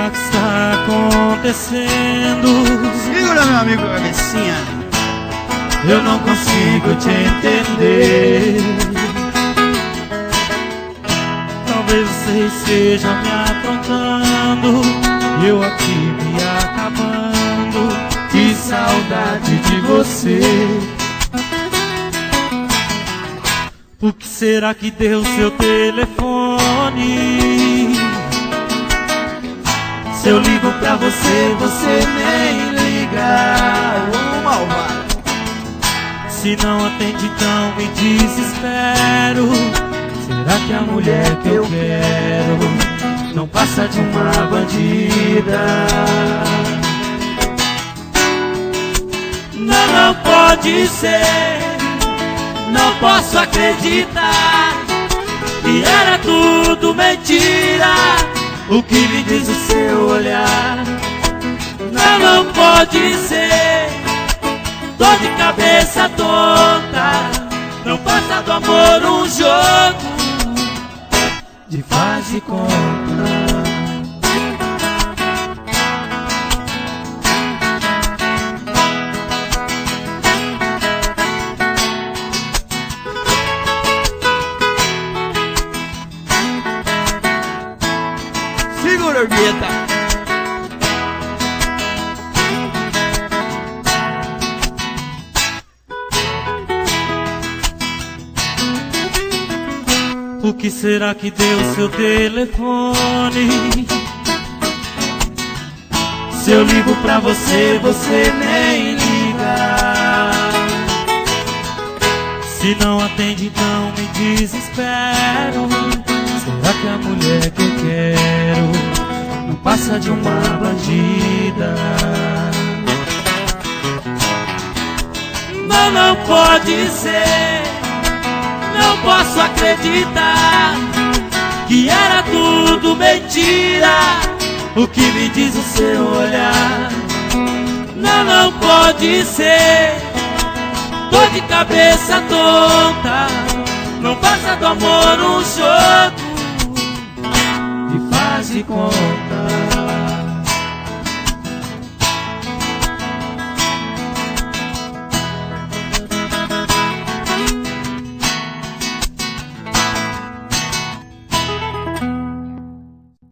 será que está acontecendo? Segura, meu amigo Cabecinha. Eu não consigo te entender. Talvez você esteja me aprontando e eu aqui me acabando. Que saudade de você. Por que será que deu seu telefone? Se eu ligo pra você, você nem liga. Ô, malvado. Se não atende, então me desespero. Será que a mulher que eu quero não passa de uma bandida? Não, não pode ser. Não posso acreditar que era tudo mentira. O que me diz o seu olhar? Não, não pode ser. Dor de cabeça tonta. Não passa do amor um jogo de faz de conta. Segura a vinheta. O que será que deu seu telefone? Se eu ligo pra você, você nem liga. Se não atende, então me desespero. Será que a mulher que eu quero não passa de uma bandida? Não, não pode ser. Não posso acreditar que era tudo mentira. O que me diz o seu olhar? Não, não pode ser. Dor de cabeça tonta. Não passa do amor um jogo de faz de conta.